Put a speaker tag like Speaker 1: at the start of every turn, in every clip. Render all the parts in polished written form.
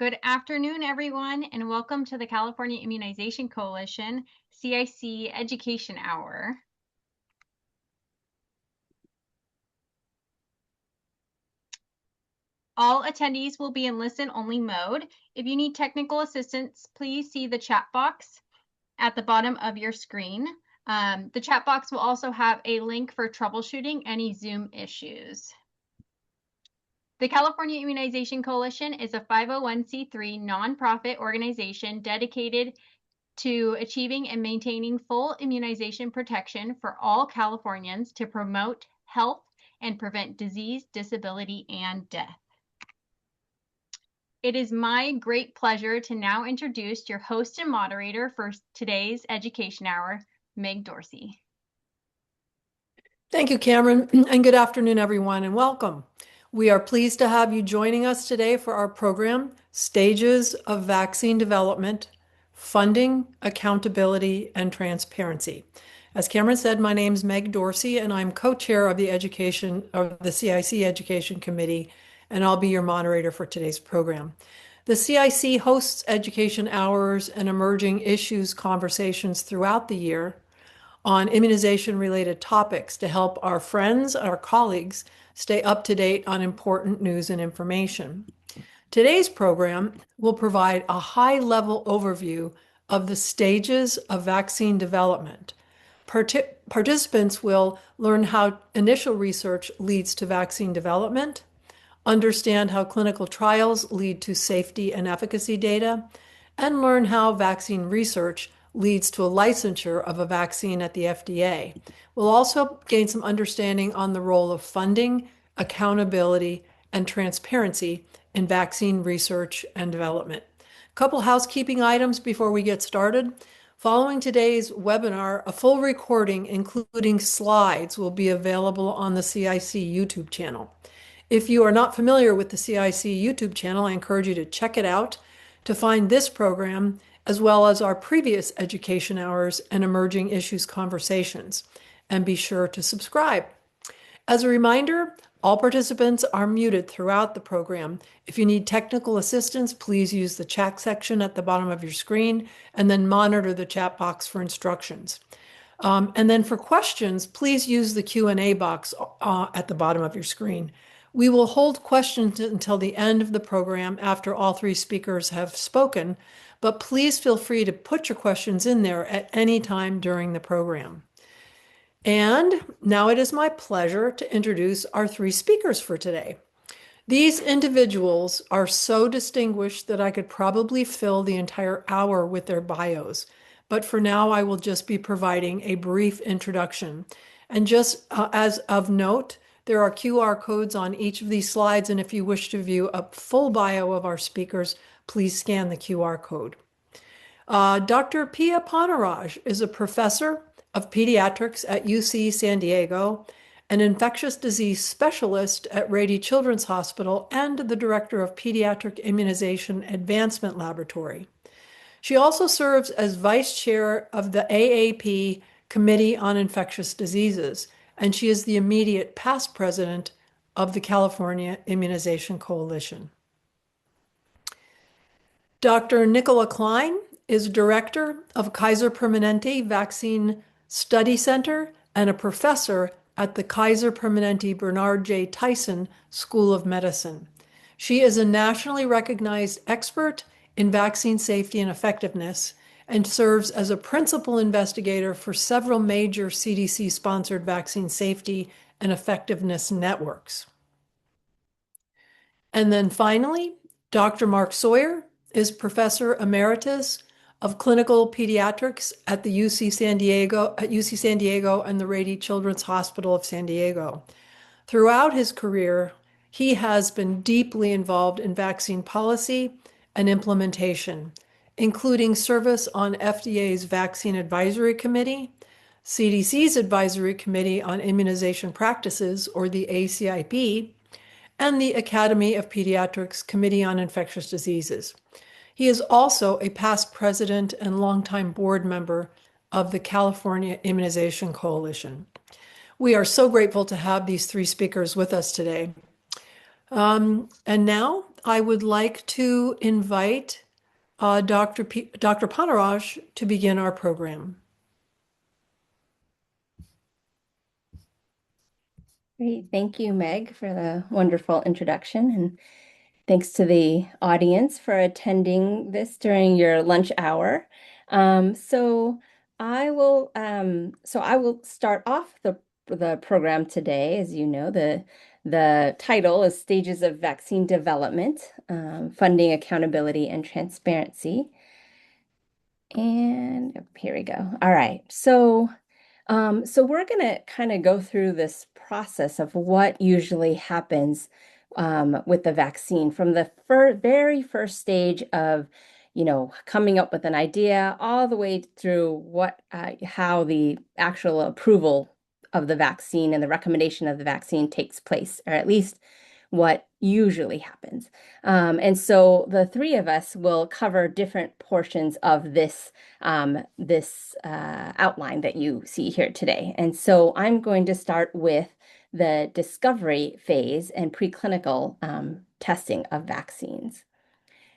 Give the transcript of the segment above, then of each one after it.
Speaker 1: Good afternoon, everyone, and welcome to the California Immunization Coalition, CIC Education Hour. All attendees will be in listen-only mode. If you need technical assistance, please see the chat box at the bottom of your screen. The chat box will also have a link for troubleshooting any Zoom issues. The California Immunization Coalition is a 501c3 nonprofit organization dedicated to achieving and maintaining full immunization protection for all Californians to promote health and prevent disease, disability, and death. It is my great pleasure to now introduce your host and moderator for today's Education Hour, Meg Dorsey.
Speaker 2: Thank you, Cameron, and good afternoon, everyone, and welcome. We are pleased to have you joining us today for our program, Stages of Vaccine Development, Funding, Accountability, and Transparency. As Cameron said, my name is Meg Dorsey, and I'm co-chair of the CIC Education Committee, and I'll be your moderator for today's program. The CIC hosts education hours and emerging issues conversations throughout the year on immunization-related topics to help our friends, our colleagues, stay up to date on important news and information. Today's program will provide a high-level overview of the stages of vaccine development. Participants will learn how initial research leads to vaccine development, understand how clinical trials lead to safety and efficacy data, and learn how vaccine research leads to a licensure of a vaccine at the FDA. We'll also gain some understanding on the role of funding, accountability, and transparency in vaccine research and development. A couple housekeeping items before we get started. Following today's webinar, a full recording, including slides, will be available on the CIC YouTube channel. If you are not familiar with the CIC YouTube channel, I encourage you to check it out to find this program, as well as our previous education hours and emerging issues conversations. And be sure to subscribe. As a reminder, all participants are muted throughout the program. If you need technical assistance, please use the chat section at the bottom of your screen and then monitor the chat box for instructions. And then for questions, please use the Q&A box at the bottom of your screen. We will hold questions until the end of the program after all three speakers have spoken, but please feel free to put your questions in there at any time during the program. And now it is my pleasure to introduce our three speakers for today. These individuals are so distinguished that I could probably fill the entire hour with their bios, but for now I will just be providing a brief introduction. And just as of note, there are QR codes on each of these slides, and if you wish to view a full bio of our speakers, please scan the QR code. Dr. Pia Panaraj is a professor of pediatrics at UC San Diego, an infectious disease specialist at Rady Children's Hospital, and the director of Pediatric Immunization Advancement Laboratory. She also serves as vice chair of the AAP Committee on Infectious Diseases, and she is the immediate past president of the California Immunization Coalition. Dr. Nicola Klein is director of Kaiser Permanente Vaccine Study Center and a professor at the Kaiser Permanente Bernard J. Tyson School of Medicine. She is a nationally recognized expert in vaccine safety and effectiveness and serves as a principal investigator for several major CDC-sponsored vaccine safety and effectiveness networks. And then finally, Dr. Mark Sawyer is Professor Emeritus of Clinical Pediatrics at the UC San Diego and the Rady Children's Hospital of San Diego. Throughout his career, he has been deeply involved in vaccine policy and implementation, including service on FDA's Vaccine Advisory Committee, CDC's Advisory Committee on Immunization Practices, or the ACIP, and the Academy of Pediatrics Committee on Infectious Diseases. He is also a past president and longtime board member of the California Immunization Coalition. We are so grateful to have these three speakers with us today. And now I would like to invite Dr. Panaraj to begin our program.
Speaker 3: Great. Thank you, Meg, for the wonderful introduction. And thanks to the audience for attending this during your lunch hour. So I will start off the program today. As you know, the title is Stages of Vaccine Development, Funding, Accountability, and Transparency. And here we go. All right. So we're going to kind of go through this process of what usually happens with the vaccine from the very first stage of, coming up with an idea all the way through how the actual approval of the vaccine and the recommendation of the vaccine takes place, or at least what usually happens. And so the three of us will cover different portions of this outline that you see here today. And so I'm going to start with the discovery phase and preclinical testing of vaccines.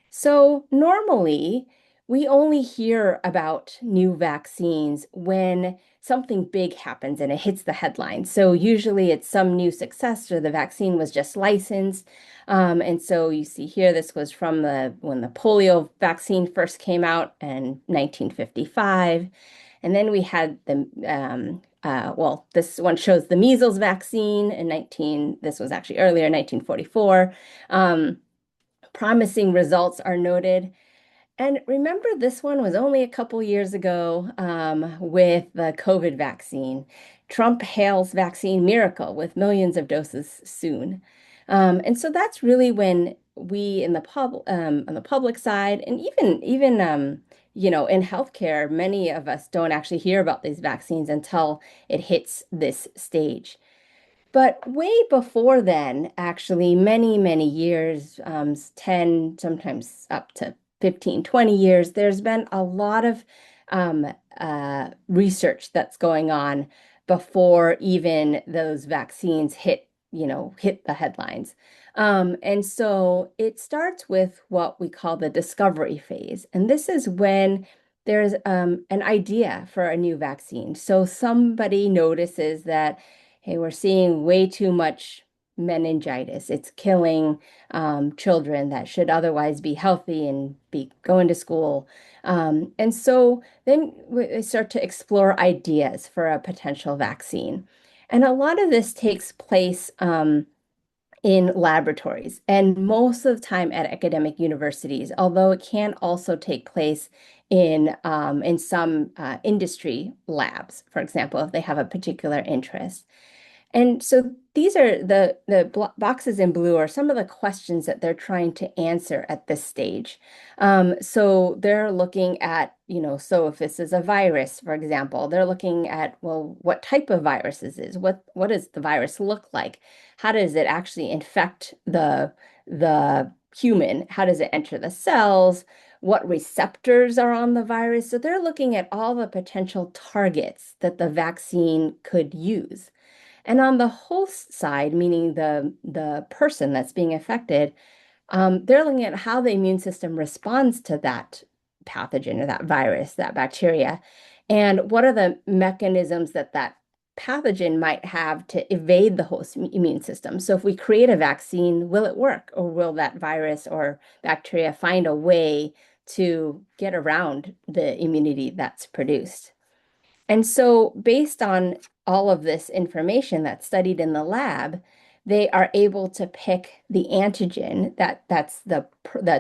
Speaker 3: So normally, we only hear about new vaccines when something big happens and it hits the headlines. So usually it's some new success or the vaccine was just licensed. And so you see here, this was from when the polio vaccine first came out in 1955. And then we had this one shows the measles vaccine this was actually earlier, 1944. Promising results are noted. And remember, this one was only a couple years ago with the COVID vaccine. Trump hails vaccine miracle with millions of doses soon. And so that's really when we on the public side, and even in healthcare, many of us don't actually hear about these vaccines until it hits this stage. But way before then, actually, many, many years, 10, sometimes up to 15, 20 years, there's been a lot of research that's going on before even those vaccines hit the headlines. And so it starts with what we call the discovery phase. And this is when there's an idea for a new vaccine. So somebody notices that, hey, we're seeing way too much meningitis. It's killing children that should otherwise be healthy and be going to school. And so then we start to explore ideas for a potential vaccine. And a lot of this takes place in laboratories and most of the time at academic universities, although it can also take place in some industry labs, for example, if they have a particular interest. And so these are the boxes in blue are some of the questions that they're trying to answer at this stage. So they're looking at, so if this is a virus, for example, they're looking at, well, what type of virus is this? What does the virus look like? How does it actually infect the human? How does it enter the cells? What receptors are on the virus? So they're looking at all the potential targets that the vaccine could use. And on the host side, meaning the person that's being affected, they're looking at how the immune system responds to that pathogen or that virus, that bacteria, and what are the mechanisms that pathogen might have to evade the host immune system. So if we create a vaccine, will it work, or will that virus or bacteria find a way to get around the immunity that's produced? And so based on all of this information that's studied in the lab, they are able to pick the antigen that's the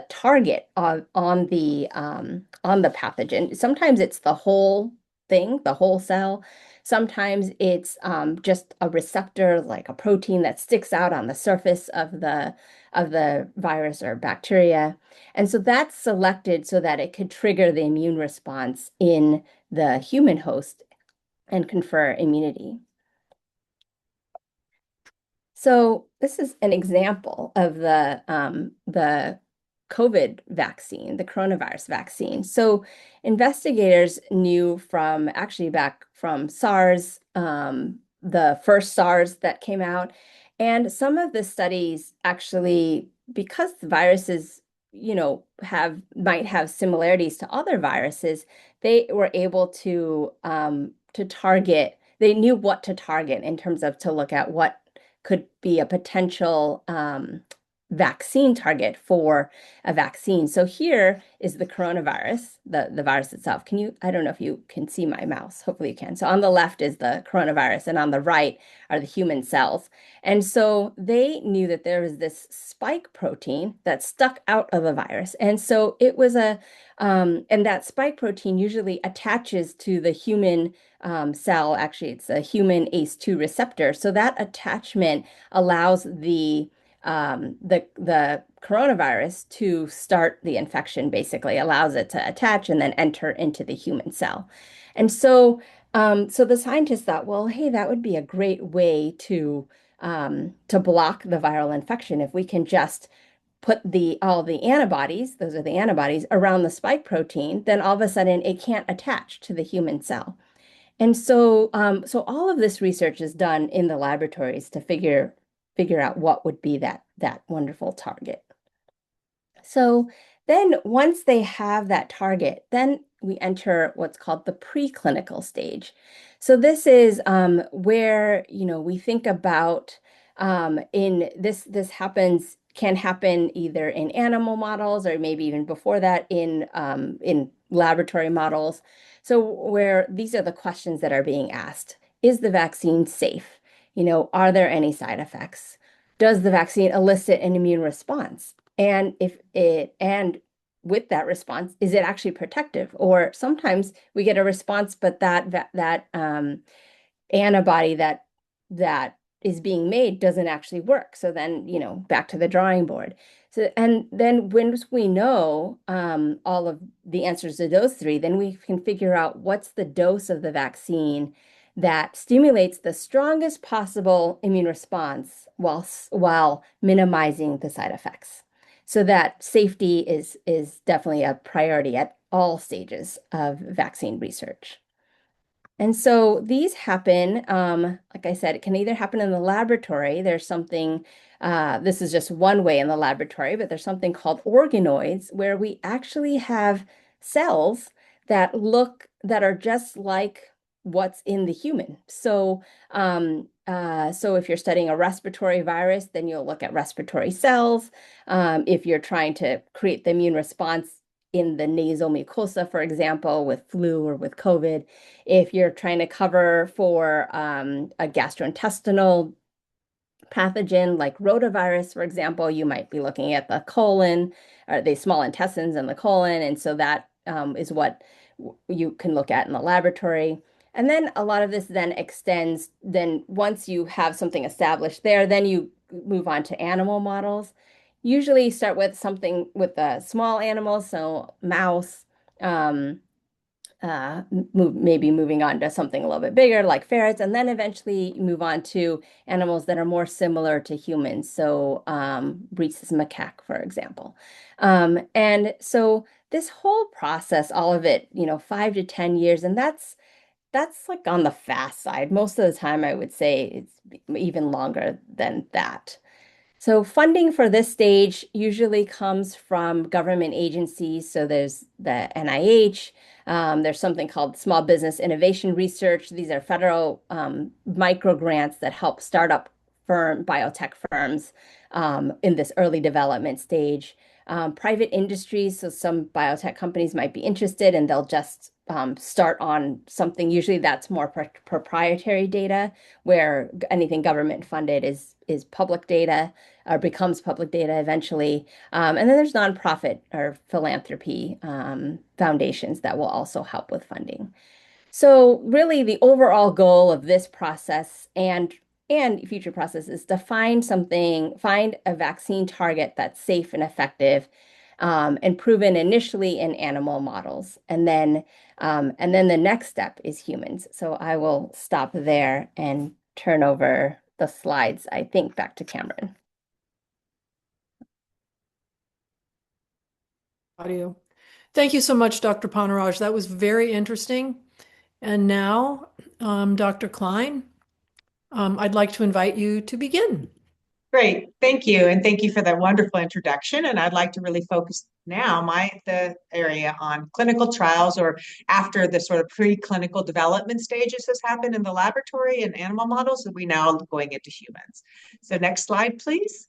Speaker 3: target on the pathogen. Sometimes it's the whole thing, the whole cell. Sometimes it's just a receptor, like a protein that sticks out on the surface of the virus or bacteria. And so that's selected so that it could trigger the immune response in the human host and confer immunity. So this is an example of the COVID vaccine, the coronavirus vaccine. So investigators knew back from SARS, the first SARS that came out, and some of the studies actually because the viruses, might have similarities to other viruses, they were able to target. They knew what to target in terms of to look at what could be a potential vaccine target for a vaccine. So here is the coronavirus, the virus itself. I don't know if you can see my mouse. Hopefully you can. So on the left is the coronavirus, and on the right are the human cells. And so they knew that there was this spike protein that stuck out of the virus. And so it was and that spike protein usually attaches to the human cell. Actually, it's a human ACE2 receptor. So that attachment allows the coronavirus to start the infection, basically allows it to attach and then enter into the human cell. And so the scientists thought, well, hey, that would be a great way to block the viral infection if we can just put all the antibodies, those are the antibodies, around the spike protein, then all of a sudden it can't attach to the human cell. And so all of this research is done in the laboratories to figure out what would be that wonderful target. So then once they have that target, then we enter what's called the preclinical stage. So this is where we think about in this can happen either in animal models or maybe even before that in laboratory models. So where these are the questions that are being asked. Is the vaccine safe? Are there any side effects? Does the vaccine elicit an immune response? And with that response, is it actually protective? Or sometimes we get a response, but that antibody that is being made doesn't actually work. So then, back to the drawing board. So, and then once we know all of the answers to those three, then we can figure out what's the dose of the vaccine that stimulates the strongest possible immune response while minimizing the side effects. So that safety is definitely a priority at all stages of vaccine research. And so these happen, like I said, it can either happen in the laboratory. There's something, this is just one way in the laboratory, but there's something called organoids where we actually have cells that are just like what's in the human. So if you're studying a respiratory virus, then you'll look at respiratory cells. If you're trying to create the immune response in the nasal mucosa, for example, with flu or with COVID, if you're trying to cover for a gastrointestinal pathogen like rotavirus, for example, you might be looking at the colon or the small intestines and the colon. And so that is what you can look at in the laboratory. And then a lot of this then extends, then once you have something established there, then you move on to animal models. Usually start with something with the small animals, so mouse, maybe moving on to something a little bit bigger like ferrets, and then eventually move on to animals that are more similar to humans, so rhesus macaque, for example. And so this whole process, all of it, 5 to 10 years, and that's like on the fast side. Most of the time, I would say it's even longer than that. So funding for this stage usually comes from government agencies. So there's the NIH, there's something called Small Business Innovation Research. These are federal micro grants that help startup biotech firms in this early development stage. Private industries, so some biotech companies might be interested and they'll just start on something. Usually that's more proprietary data, where anything government funded is public data or becomes public data eventually. And then there's nonprofit or philanthropy foundations that will also help with funding. So really the overall goal of this process and future process is to find a vaccine target that's safe and effective and proven initially in animal models. And then the next step is humans. So I will stop there and turn over the slides, I think, back to Cameron.
Speaker 2: Audio. Thank you so much, Dr. Panaraj. That was very interesting. And now, Dr. Klein, I'd like to invite you to begin.
Speaker 4: Great, thank you, and thank you for that wonderful introduction. And I'd like to really focus now the area on clinical trials, or after the sort of preclinical development stages has happened in the laboratory and animal models, and we now going into humans. So next slide, please.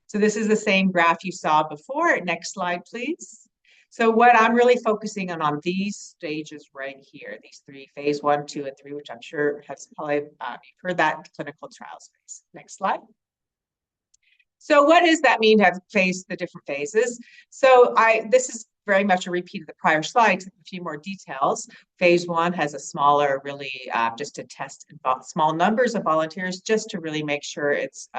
Speaker 4: So this is the same graph you saw before. Next slide, please. So what I'm really focusing on these stages right here, these three, phase 1, 2, and 3, which I'm sure has probably you've heard that clinical trials phase. Next slide. So what does that mean to have faced the different phases? So this is very much a repeat of the prior slides, a few more details. Phase 1 has a smaller, really just to test small numbers of volunteers, just to really make sure it's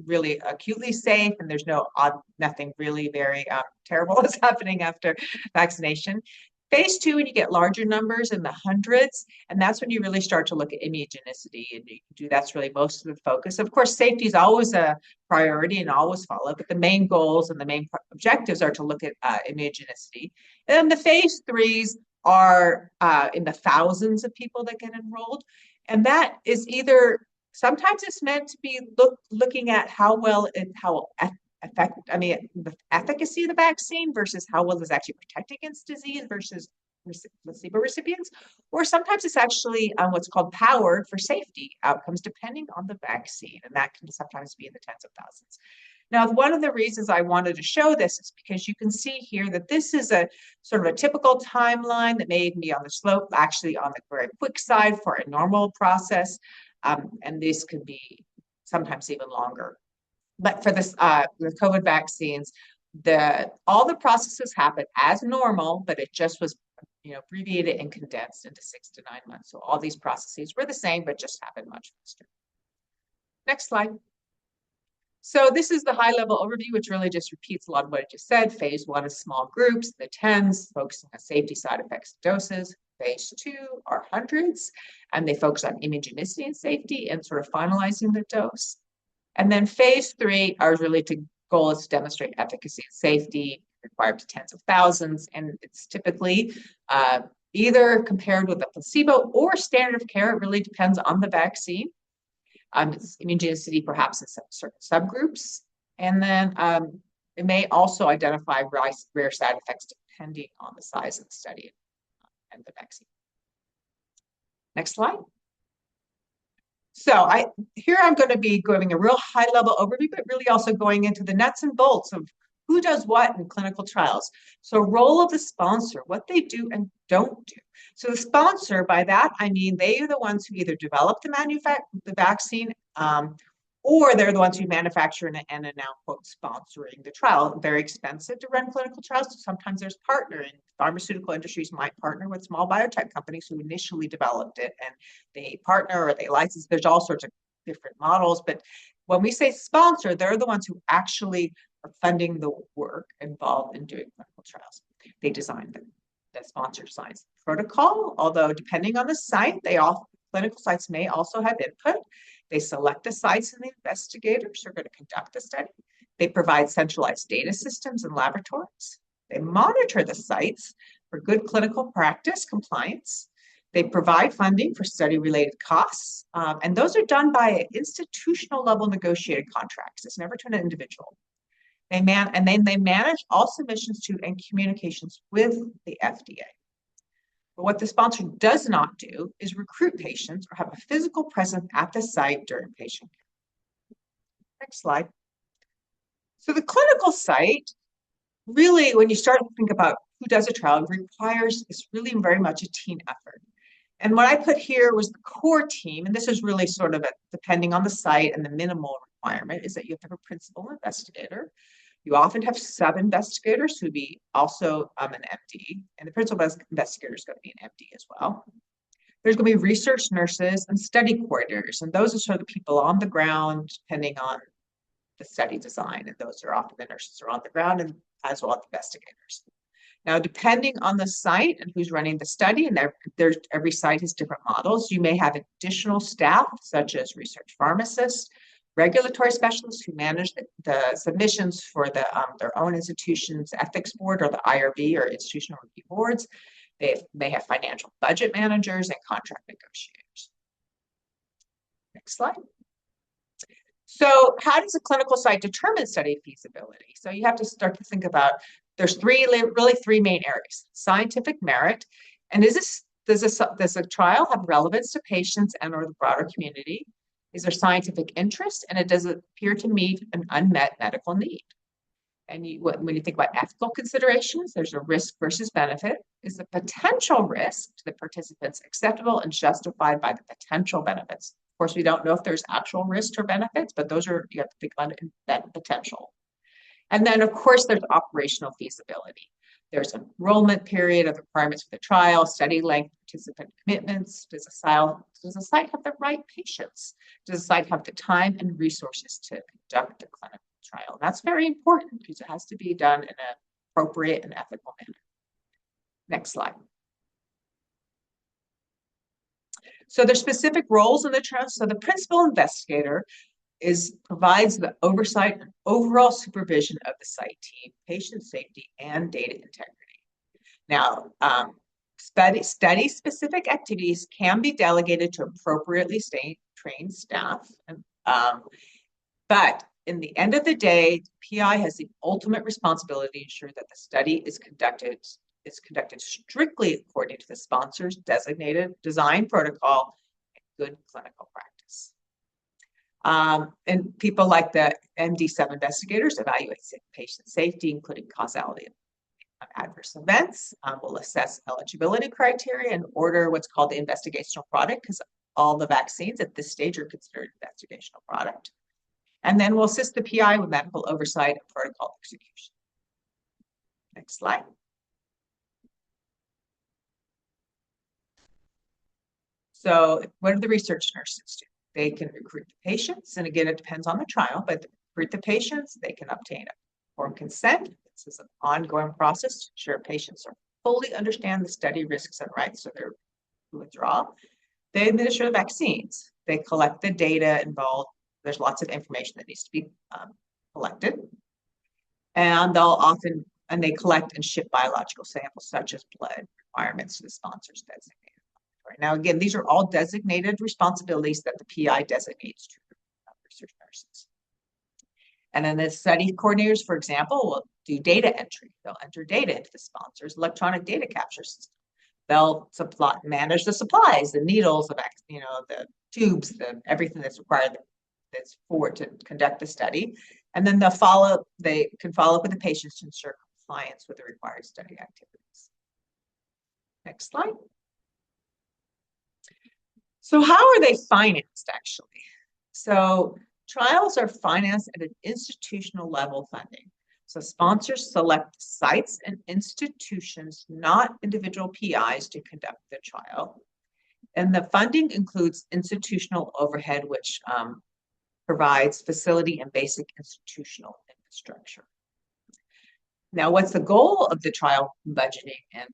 Speaker 4: really acutely safe and there's nothing really very terrible is happening after vaccination. Phase 2, when you get larger numbers in the hundreds, and that's when you really start to look at immunogenicity, and that's really most of the focus. Of course, safety is always a priority and always followed, but the main goals and the main objectives are to look at immunogenicity. And then the phase 3s are in the thousands of people that get enrolled, and that is either sometimes it's meant to be looking at the efficacy of the vaccine versus how well does it actually protect against disease versus placebo recipients, or sometimes it's actually what's called powered for safety outcomes depending on the vaccine, and that can sometimes be in the tens of thousands. Now, one of the reasons I wanted to show this is because you can see here that this is a sort of a typical timeline that may be on the slope, actually on the very quick side for a normal process, and this could be sometimes even longer. But for this, the COVID vaccines, all the processes happen as normal, but it just was, abbreviated and condensed into 6 to 9 months. So all these processes were the same, but just happened much faster. Next slide. So this is the high-level overview, which really just repeats a lot of what I just said. Phase 1 is small groups, the tens, focusing on safety, side effects, doses. Phase 2 are hundreds, and they focus on immunogenicity and safety and sort of finalizing the dose. And then phase 3 are really goal is to demonstrate efficacy and safety, required to tens of thousands, and it's typically either compared with a placebo or standard of care. It really depends on the vaccine. It's immunogenicity perhaps in certain subgroups, and then it may also identify rare side effects depending on the size of the study and the vaccine. Next slide. So here I'm going to be giving a real high-level overview, but really also going into the nuts and bolts of who does what in clinical trials. So role of the sponsor, what they do and don't do. So the sponsor, by that I mean they are the ones who either develop the vaccine, or they're the ones who manufacture and are now, quote, sponsoring the trial. Very expensive to run clinical trials, so sometimes there's partnering. Pharmaceutical industries might partner with small biotech companies who initially developed it, and they partner or they license. There's all sorts of different models, but when we say sponsor, they're the ones who actually are funding the work involved in doing clinical trials. They design them. The sponsor designs the protocol, although depending on the site, clinical sites may also have input. They select the sites and the investigators who are going to conduct the study. They provide centralized data systems and laboratories. They monitor the sites for good clinical practice compliance. They provide funding for study-related costs, and those are done by institutional level negotiated contracts. It's never to an individual. They manage all submissions to and communications with the FDA. But what the sponsor does not do is recruit patients or have a physical presence at the site during patient care. Next slide. So the clinical site, really, when you start to think about who does a trial, it's really very much a team effort. And what I put here was the core team, and this is really sort of depending on the site, and the minimal requirement is that you have to have a principal investigator. You often have sub-investigators who be also an MD, and the principal investigator is going to be an MD as well. There's going to be research nurses and study coordinators, and those are sort of the people on the ground, depending on the study design, and those are often the nurses are on the ground, and as well as investigators. Now, depending on the site and who's running the study, and every site has different models, you may have additional staff, such as research pharmacists, regulatory specialists who manage the submissions for their own institution's ethics board or the IRB or institutional review boards. They may have financial budget managers and contract negotiators. Next slide. So how does a clinical site determine study feasibility? So you have to start to think about, there's really three main areas: scientific merit, and does a trial have relevance to patients and or the broader community? Is there scientific interest, and does it appear to meet an unmet medical need? And when you think about ethical considerations, there's a risk versus benefit. Is the potential risk to the participants acceptable and justified by the potential benefits? Of course, we don't know if there's actual risks or benefits, but those are, you have to think about it in that potential. And then, of course, there's operational feasibility. There's an enrollment period of requirements for the trial, study length, participant commitments. Does the site have the right patients? Does the site have the time and resources to conduct the clinical trial? That's very important because it has to be done in an appropriate and ethical manner. Next slide. So there's specific roles in the trial. So the principal investigator provides the oversight and overall supervision of the site team, patient safety, and data integrity. Now, study-specific activities can be delegated to appropriately trained staff, but in the end of the day, PI has the ultimate responsibility to ensure that the study is conducted strictly according to the sponsor's designated design protocol and good clinical practice. And people like the MD7 investigators evaluate patient safety, including causality of adverse events, will assess eligibility criteria and order what's called the investigational product, because all the vaccines at this stage are considered investigational product. And then we'll assist the PI with medical oversight and protocol execution. Next slide. So what do the research nurses do? They can recruit the patients, and again, it depends on the trial, but recruit the patients, they can obtain informed consent. This is an ongoing process to ensure patients fully understand the study risks and rights of their withdrawal. They administer the vaccines. They collect the data involved. There's lots of information that needs to be collected. And they collect and ship biological samples such as blood requirements to the sponsor's designated. Now, again, these are all designated responsibilities that the PI designates to research nurses. And then the study coordinators, for example, will do data entry. They'll enter data into the sponsor's electronic data capture system. They'll manage the supplies, the needles, the tubes, everything that's required to conduct the study. And then they can follow up with the patients to ensure compliance with the required study activities. Next slide. So how are they financed, actually? So trials are financed at an institutional level funding. So sponsors select sites and institutions, not individual PIs, to conduct the trial. And the funding includes institutional overhead, which provides facility and basic institutional infrastructure. Now, what's the goal of the trial budgeting and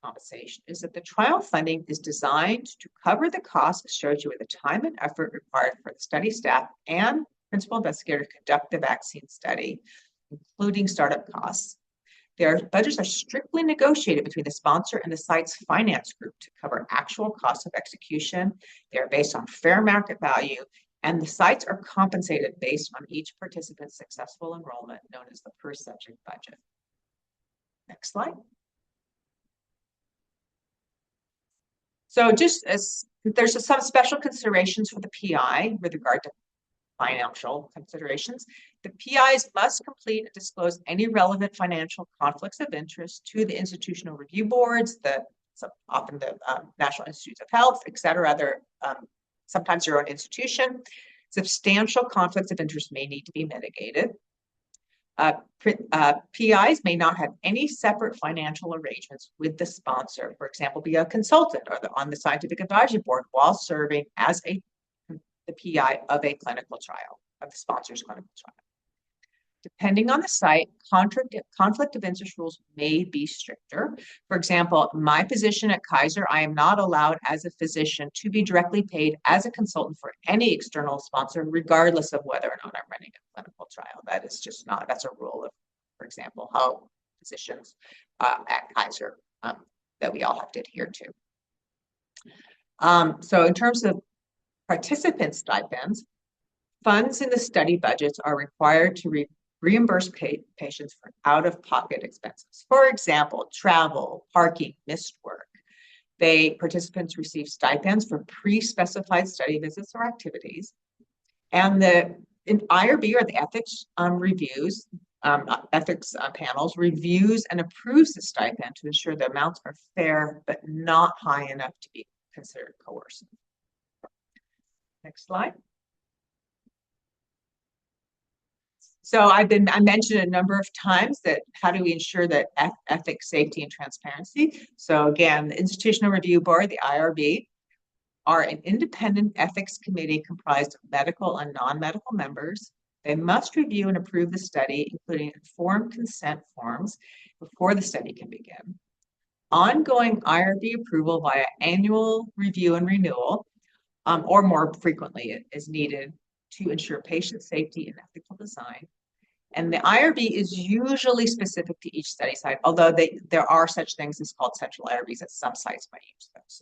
Speaker 4: compensation is that the trial funding is designed to cover the costs associated with the time and effort required for the study staff and principal investigator to conduct the vaccine study, including startup costs. Their budgets are strictly negotiated between the sponsor and the site's finance group to cover actual costs of execution. They are based on fair market value, and the sites are compensated based on each participant's successful enrollment, known as the per subject budget. Next slide. So there's some special considerations for the PI with regard to financial considerations. The PIs must complete and disclose any relevant financial conflicts of interest to the institutional review boards, often the National Institutes of Health, et cetera, sometimes your own institution. Substantial conflicts of interest may need to be mitigated. PIs may not have any separate financial arrangements with the sponsor, for example, be a consultant or on the scientific advisory board while serving as the PI of a clinical trial, of the sponsor's clinical trial. Depending on the site, conflict of interest rules may be stricter. For example, my position at Kaiser, I am not allowed as a physician to be directly paid as a consultant for any external sponsor, regardless of whether or not I'm running a clinical trial. That is just not, that's a rule of, for example, how physicians at Kaiser that we all have to adhere to. So in terms of participant stipends, funds in the study budgets are required to reimburse patients for out-of-pocket expenses. For example, travel, parking, missed work. Participants receive stipends for pre-specified study visits or activities. And the IRB, or the ethics panels, reviews and approves the stipend to ensure the amounts are fair but not high enough to be considered coercive. Next slide. So I mentioned a number of times that how do we ensure that ethics, safety, and transparency? So again, the Institutional Review Board, the IRB, are an independent ethics committee comprised of medical and non-medical members. They must review and approve the study, including informed consent forms, before the study can begin. Ongoing IRB approval via annual review and renewal, or more frequently as needed, to ensure patient safety and ethical design. And the IRB is usually specific to each study site, although there are such things as called central IRBs that some sites might use those.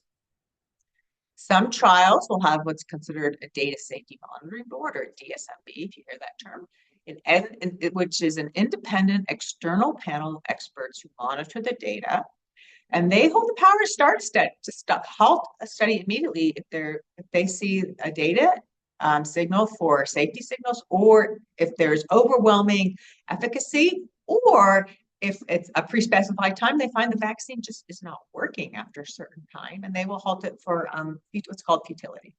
Speaker 4: Some trials will have what's considered a data safety monitoring board, or DSMB, if you hear that term, which is an independent external panel of experts who monitor the data. And they hold the power to start a study, halt a study immediately if they see a data signal for safety signals, or if there's overwhelming efficacy, or if it's a pre-specified time, they find the vaccine just is not working after a certain time, and they will halt it for what's called futility.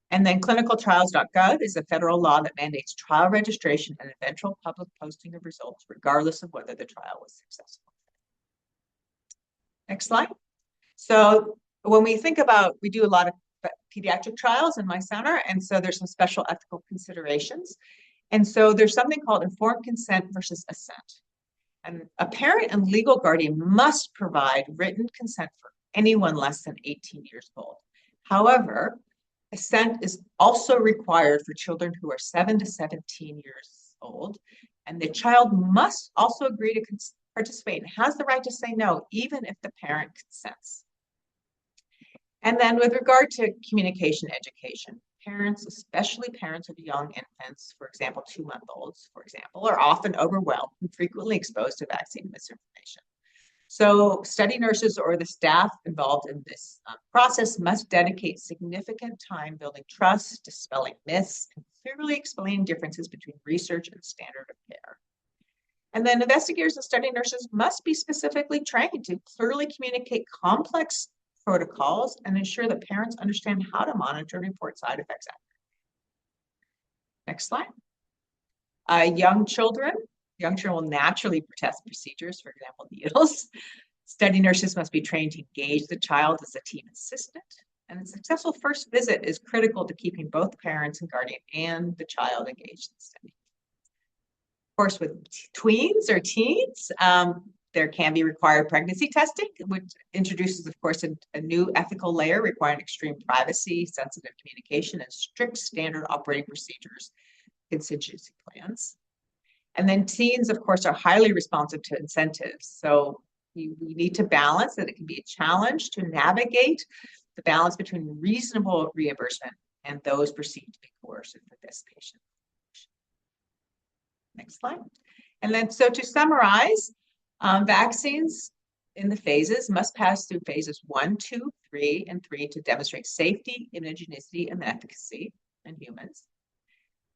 Speaker 4: And then clinicaltrials.gov is a federal law that mandates trial registration and eventual public posting of results, regardless of whether the trial was successful. Next slide. So when we think about, we do a lot of pediatric trials in my center, and so there's some special ethical considerations. And so there's something called informed consent versus assent. And a parent and legal guardian must provide written consent for anyone less than 18 years old. However, assent is also required for children who are 7 to 17 years old, and the child must also agree to participate and has the right to say no, even if the parent consents. And then with regard to communication education, parents, especially parents of young infants, for example, 2-month-olds, for example, are often overwhelmed and frequently exposed to vaccine misinformation. So study nurses or the staff involved in this process must dedicate significant time building trust, dispelling myths, and clearly explaining differences between research and standard of care. And then investigators and study nurses must be specifically trained to clearly communicate complex protocols and ensure that parents understand how to monitor and report side effects accurately. Next slide. Young children will naturally protest procedures, for example, needles. Study nurses must be trained to engage the child as a team assistant. And a successful first visit is critical to keeping both parents and guardian and the child engaged in the study. Of course, with tweens or teens, there can be required pregnancy testing, which introduces, of course, a new ethical layer requiring extreme privacy, sensitive communication, and strict standard operating procedures, contingency plans. And then teens, of course, are highly responsive to incentives. So we need to balance that. It can be a challenge to navigate the balance between reasonable reimbursement and those perceived to be coercive for this patient. Next slide. And then, so to summarize, vaccines in the phases must pass through phases 1, 2, 3, and 3 to demonstrate safety, immunogenicity, and efficacy in humans.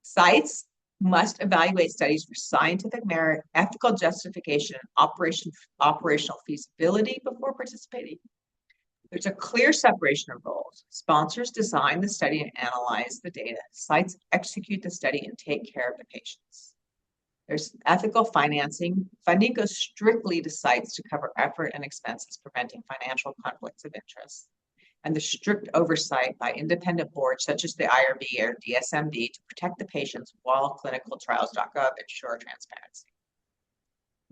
Speaker 4: Sites must evaluate studies for scientific merit, ethical justification, and operational feasibility before participating. There's a clear separation of roles. Sponsors design the study and analyze the data. Sites execute the study and take care of the patients. There's ethical financing. Funding goes strictly to sites to cover effort and expenses, preventing financial conflicts of interest. And the strict oversight by independent boards such as the IRB or DSMB to protect the patients while clinicaltrials.gov ensure transparency.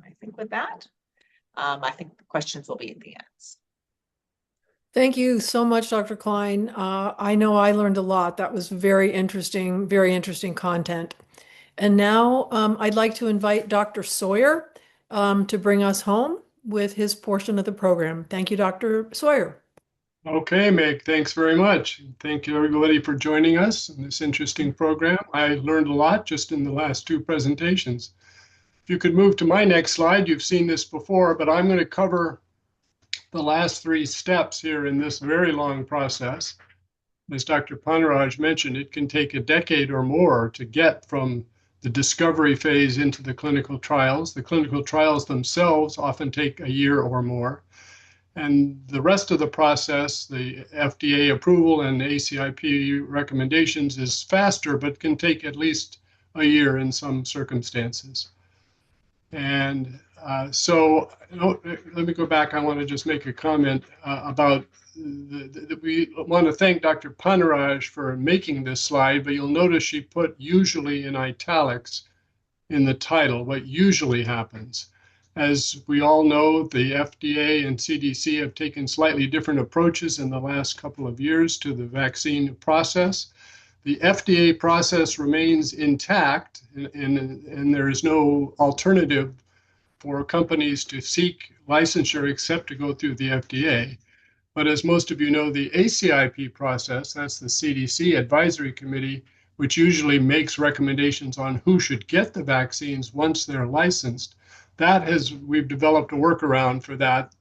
Speaker 4: I think with that, I think the questions will be at the end.
Speaker 2: Thank you so much, Dr. Klein. I know I learned a lot. That was very interesting content. And now I'd like to invite Dr. Sawyer to bring us home with his portion of the program. Thank you, Dr. Sawyer.
Speaker 5: Okay, Meg, thanks very much. Thank you, everybody, for joining us in this interesting program. I learned a lot just in the last two presentations. If you could move to my next slide, you've seen this before, but I'm going to cover the last three steps here in this very long process. As Dr. Panaraj mentioned, it can take a decade or more to get from the discovery phase into the clinical trials. The clinical trials themselves often take a year or more. And the rest of the process, the FDA approval and ACIP recommendations, is faster, but can take at least a year in some circumstances. And let me go back. I want to just make a comment about we want to thank Dr. Panaraj for making this slide, but you'll notice she put usually in italics in the title, what usually happens. As we all know, the FDA and CDC have taken slightly different approaches in the last couple of years to the vaccine process. The FDA process remains intact, and there is no alternative for companies to seek licensure except to go through the FDA. But as most of you know, the ACIP process, that's the CDC Advisory Committee, which usually makes recommendations on who should get the vaccines once they're licensed. We've developed a workaround for that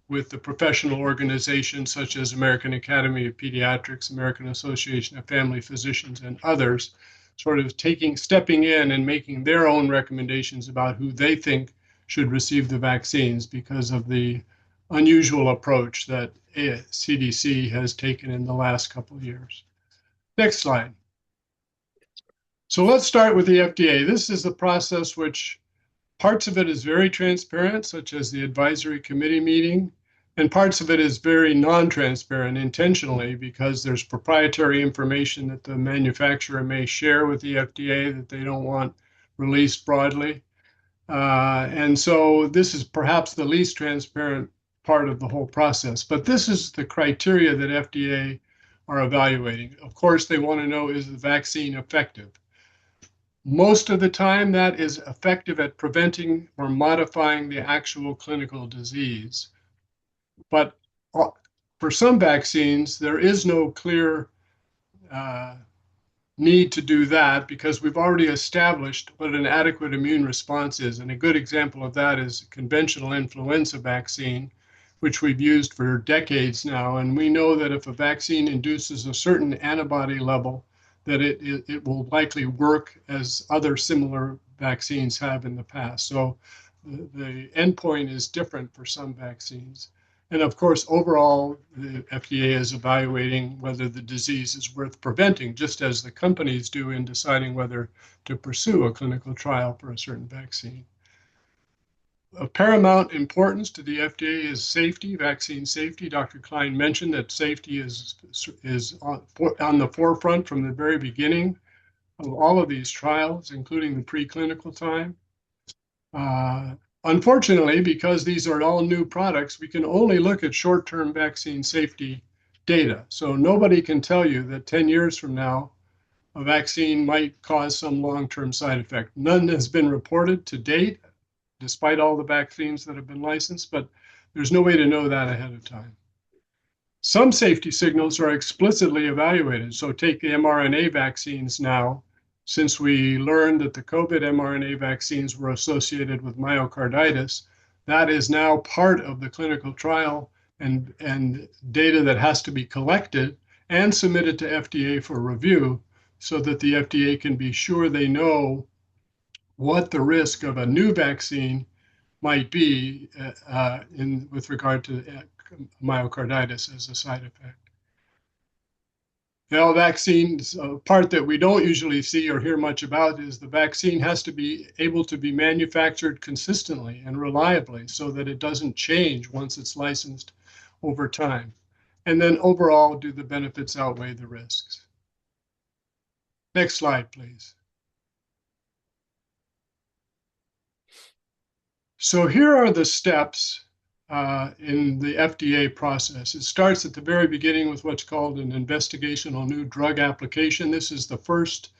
Speaker 5: with the professional organizations such as American Academy of Pediatrics, American Association of Family Physicians, and others, sort of stepping in and making their own recommendations about who they think should receive the vaccines because of the unusual approach that CDC has taken in the last couple of years. Next slide. So let's start with the FDA. This is the process which parts of it is very transparent, such as the advisory committee meeting, and parts of it is very non-transparent intentionally because there's proprietary information that the manufacturer may share with the FDA that they don't want released broadly. And so this is perhaps the least transparent part of the whole process. But this is the criteria that FDA are evaluating. Of course, they want to know, is the vaccine effective? Most of the time, that is effective at preventing or modifying the actual clinical disease. But for some vaccines, there is no clear need to do that because we've already established what an adequate immune response is. And a good example of that is conventional influenza vaccine, which we've used for decades now. And we know that if a vaccine induces a certain antibody level, that it will likely work as other similar vaccines have in the past. So the endpoint is different for some vaccines. And of course, overall, the FDA is evaluating whether the disease is worth preventing, just as the companies do in deciding whether to pursue a clinical trial for a certain vaccine. Of paramount importance to the FDA is safety, vaccine safety. Dr. Klein mentioned that safety is on the forefront from the very beginning of all of these trials, including the preclinical time. Unfortunately, because these are all new products, we can only look at short-term vaccine safety data. So nobody can tell you that 10 years from now, a vaccine might cause some long-term side effect. None has been reported to date, despite all the vaccines that have been licensed, but there's no way to know that ahead of time. Some safety signals are explicitly evaluated. So take the mRNA vaccines now. Since we learned that the COVID mRNA vaccines were associated with myocarditis, that is now part of the clinical trial and data that has to be collected and submitted to FDA for review so that the FDA can be sure they know what the risk of a new vaccine might be with regard to myocarditis as a side effect. Now, vaccines, part that we don't usually see or hear much about is the vaccine has to be able to be manufactured consistently and reliably so that it doesn't change once it's licensed over time. And then overall, do the benefits outweigh the risks? Next slide, please. So here are the steps in the FDA process. It starts at the very beginning with what's called an investigational new drug application. This is the first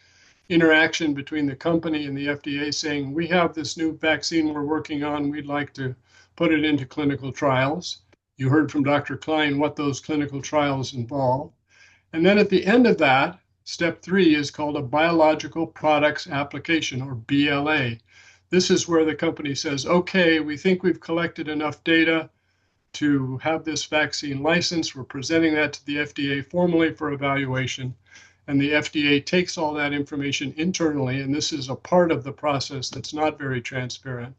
Speaker 5: interaction between the company and the FDA saying, we have this new vaccine we're working on, we'd like to put it into clinical trials. You heard from Dr. Klein what those clinical trials involve. And then at the end of that, step 3 is called a biological products application, or BLA. This is where the company says, okay, we think we've collected enough data to have this vaccine license. We're presenting that to the FDA formally for evaluation. And the FDA takes all that information internally, and this is a part of the process that's not very transparent,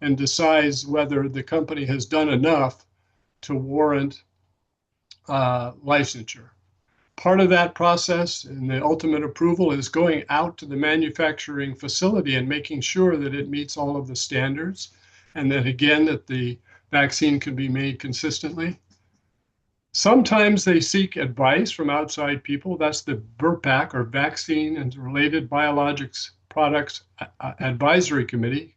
Speaker 5: and decides whether the company has done enough to warrant licensure. Part of that process and the ultimate approval is going out to the manufacturing facility and making sure that it meets all of the standards, and that again, that the vaccine can be made consistently. Sometimes they seek advice from outside people. That's the VRBPAC, or Vaccine and Related Biologics Products Advisory Committee.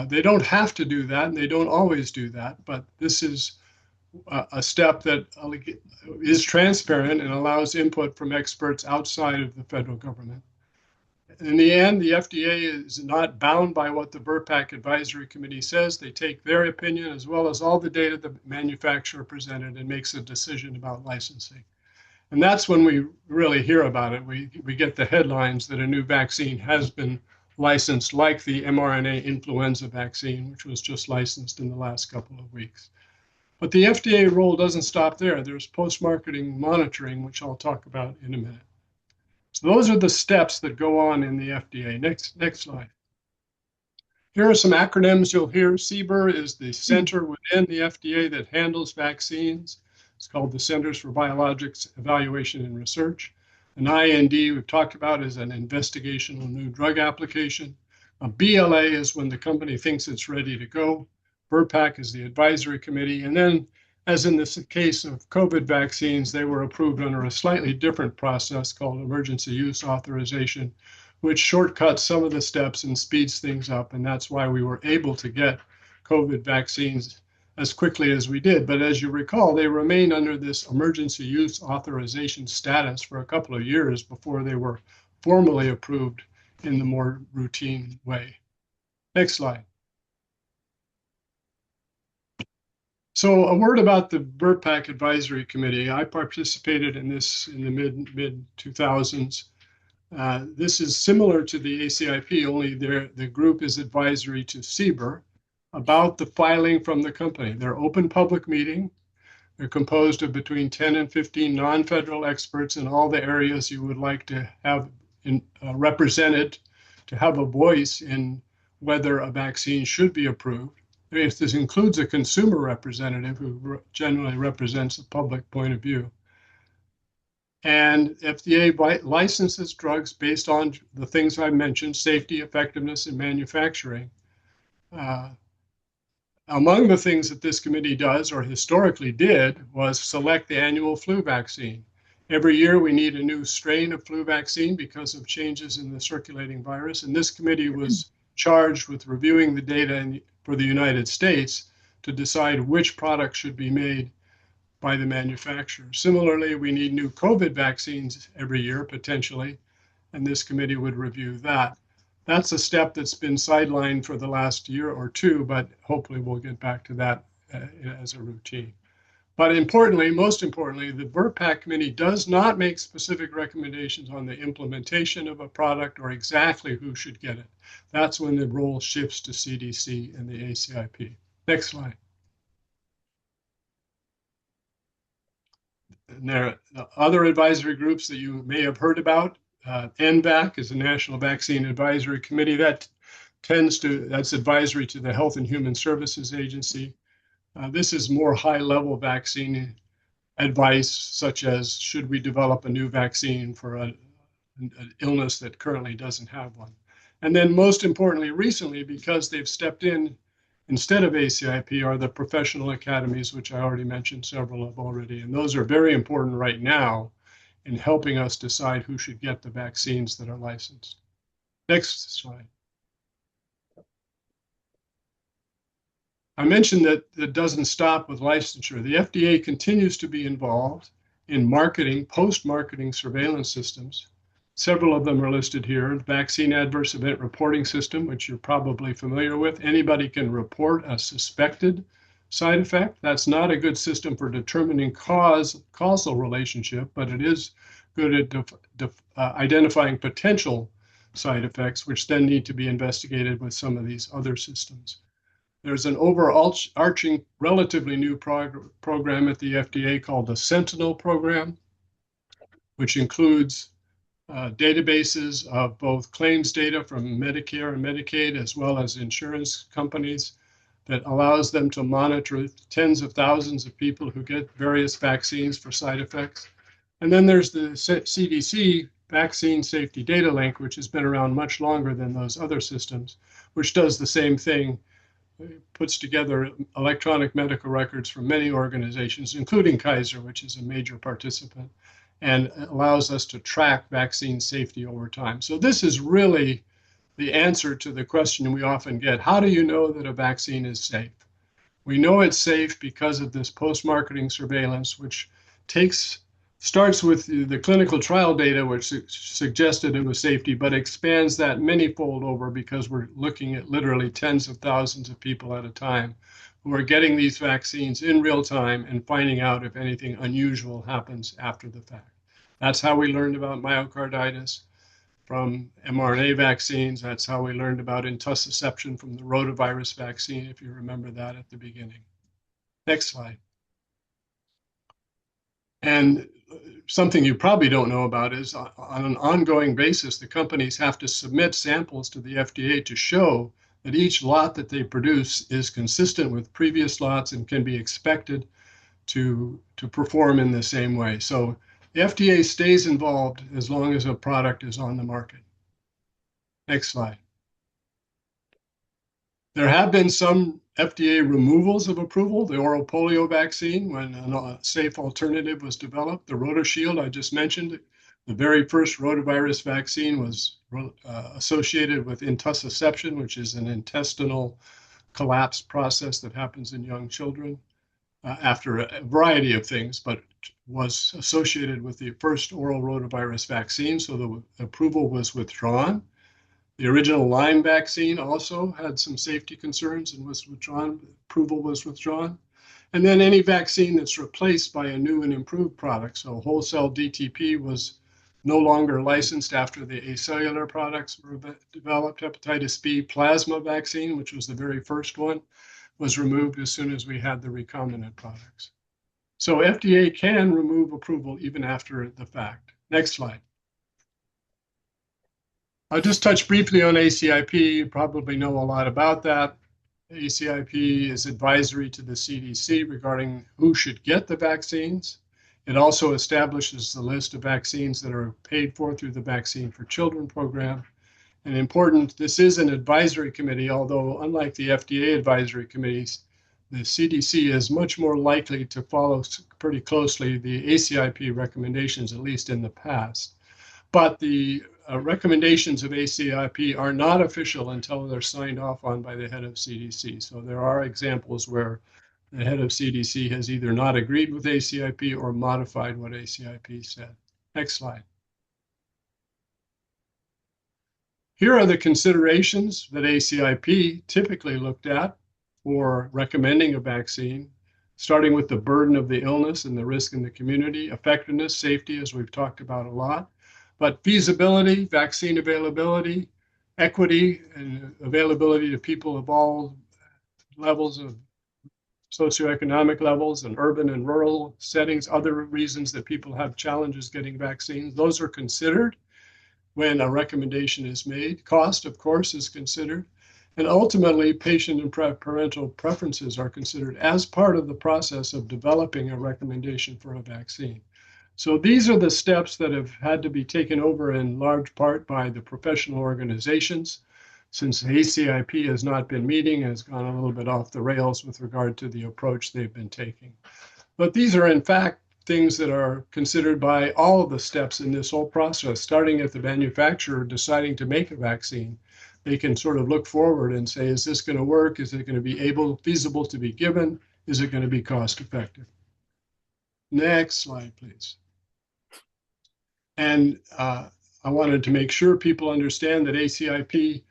Speaker 5: They don't have to do that, and they don't always do that, but this is a step that is transparent and allows input from experts outside of the federal government. In the end, the FDA is not bound by what the VRBPAC Advisory Committee says. They take their opinion as well as all the data the manufacturer presented and makes a decision about licensing. And that's when we really hear about it. We get the headlines that a new vaccine has been licensed, like the mRNA influenza vaccine, which was just licensed in the last couple of weeks. But the FDA role doesn't stop there. There's post-marketing monitoring, which I'll talk about in a minute. So those are the steps that go on in the FDA. Next slide. Here are some acronyms you'll hear. CBER is the center within the FDA that handles vaccines. It's called the Centers for Biologics Evaluation and Research. An IND we've talked about is an investigational new drug application. A BLA is when the company thinks it's ready to go. VRBPAC is the advisory committee. And then, as in this case of COVID vaccines, they were approved under a slightly different process called emergency use authorization, which shortcuts some of the steps and speeds things up. And that's why we were able to get COVID vaccines as quickly as we did. But as you recall, they remained under this emergency use authorization status for a couple of years before they were formally approved in the more routine way. Next slide. So a word about the VRBPAC Advisory Committee. I participated in this in the mid-2000s. This is similar to the ACIP, only the group is advisory to CBER about the filing from the company. They're open public meeting. They're composed of between 10 and 15 non-federal experts in all the areas you would like to have represented, to have a voice in whether a vaccine should be approved. This includes a consumer representative who generally represents the public point of view. And FDA licenses drugs based on the things I mentioned: safety, effectiveness, and manufacturing. Among the things that this committee does, or historically did, was select the annual flu vaccine. Every year we need a new strain of flu vaccine because of changes in the circulating virus. And this committee was charged with reviewing the data for the United States to decide which product should be made by the manufacturer. Similarly, we need new COVID vaccines every year, potentially, and this committee would review that. That's a step that's been sidelined for the last year or two, but hopefully we'll get back to that as a routine. But importantly, most importantly, the VRBPAC committee does not make specific recommendations on the implementation of a product or exactly who should get it. That's when the role shifts to CDC and the ACIP. Next slide. And there are other advisory groups that you may have heard about. NVAC is the National Vaccine Advisory Committee. That's advisory to the Health and Human Services Agency. This is more high-level vaccine advice, such as should we develop a new vaccine for an illness that currently doesn't have one. And then most importantly, recently, because they've stepped in instead of ACIP, are the professional academies, which I already mentioned several of already. And those are very important right now in helping us decide who should get the vaccines that are licensed. Next slide. I mentioned that it doesn't stop with licensure. The FDA continues to be involved in marketing, post-marketing surveillance systems. Several of them are listed here. The Vaccine Adverse Event Reporting System, which you're probably familiar with. Anybody can report a suspected side effect. That's not a good system for determining causal relationship, but it is good at identifying potential side effects, which then need to be investigated with some of these other systems. There's an overarching, relatively new program at the FDA called the Sentinel program, which includes databases of both claims data from Medicare and Medicaid, as well as insurance companies, that allows them to monitor tens of thousands of people who get various vaccines for side effects. And then there's the CDC Vaccine Safety Data Link, which has been around much longer than those other systems, which does the same thing. It puts together electronic medical records from many organizations, including Kaiser, which is a major participant, and allows us to track vaccine safety over time. So this is really the answer to the question we often get: how do you know that a vaccine is safe? We know it's safe because of this post-marketing surveillance, which starts with the clinical trial data, which suggested it was safety, but expands that many-fold over, because we're looking at literally tens of thousands of people at a time who are getting these vaccines in real time and finding out if anything unusual happens after the fact. That's how we learned about myocarditis from mRNA vaccines. That's how we learned about intussusception from the rotavirus vaccine, if you remember that at the beginning. Next slide. And something you probably don't know about is, on an ongoing basis, the companies have to submit samples to the FDA to show that each lot that they produce is consistent with previous lots and can be expected to perform in the same way. So the FDA stays involved as long as a product is on the market. Next slide. There have been some FDA removals of approval. The oral polio vaccine, when a safe alternative was developed. The RotaShield, I just mentioned, the very first rotavirus vaccine was associated with intussusception, which is an intestinal collapse process that happens in young children after a variety of things, but was associated with the first oral rotavirus vaccine, so the approval was withdrawn. The original Lyme vaccine also had some safety concerns and was withdrawn. Approval was withdrawn. And then any vaccine that's replaced by a new and improved product. So whole cell DTP was no longer licensed after the acellular products were developed. Hepatitis B plasma vaccine, which was the very first one, was removed as soon as we had the recombinant products. So FDA can remove approval even after the fact. Next slide. I'll just touch briefly on ACIP. You probably know a lot about that. ACIP is advisory to the CDC regarding who should get the vaccines. It also establishes the list of vaccines that are paid for through the Vaccine for Children program. And important, this is an advisory committee, although unlike the FDA advisory committees, the CDC is much more likely to follow pretty closely the ACIP recommendations, at least in the past. But the recommendations of ACIP are not official until they're signed off on by the head of CDC. So there are examples where the head of CDC has either not agreed with ACIP or modified what ACIP said. Next slide. Here are the considerations that ACIP typically looked at for recommending a vaccine, starting with the burden of the illness and the risk in the community, effectiveness, safety, as we've talked about a lot, but feasibility, vaccine availability, equity, and availability to people of all levels of socioeconomic levels and urban and rural settings, other reasons that people have challenges getting vaccines. Those are considered when a recommendation is made. Cost, of course, is considered. And ultimately, patient and parental preferences are considered as part of the process of developing a recommendation for a vaccine. So these are the steps that have had to be taken over in large part by the professional organizations, since ACIP has not been meeting and has gone a little bit off the rails with regard to the approach they've been taking. But these are, in fact, things that are considered by all of the steps in this whole process, starting at the manufacturer deciding to make a vaccine. They can sort of look forward and say, is this going to work? Is it going to be feasible to be given? Is it going to be cost effective? Next slide, please. And I wanted to make sure people understand that ACIP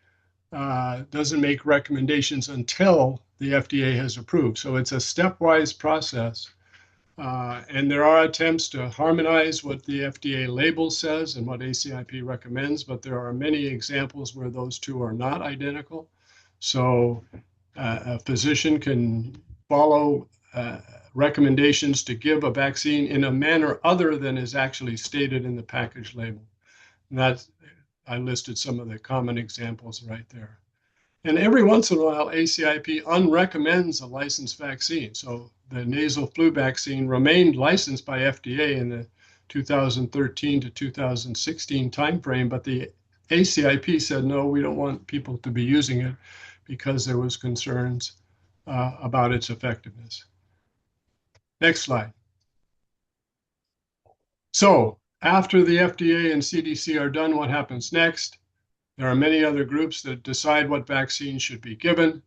Speaker 5: doesn't make recommendations until the FDA has approved. So it's a stepwise process. And there are attempts to harmonize what the FDA label says and what ACIP recommends, but there are many examples where those two are not identical. So a physician can follow recommendations to give a vaccine in a manner other than is actually stated in the package label. And that's, I listed some of the common examples right there. And every once in a while, ACIP unrecommends a licensed vaccine. So the nasal flu vaccine remained licensed by FDA in the 2013 to 2016 timeframe, but the ACIP said, no, we don't want people to be using it because there was concerns about its effectiveness. Next slide. So after the FDA and CDC are done, what happens next? There are many other groups that decide what vaccines should be given.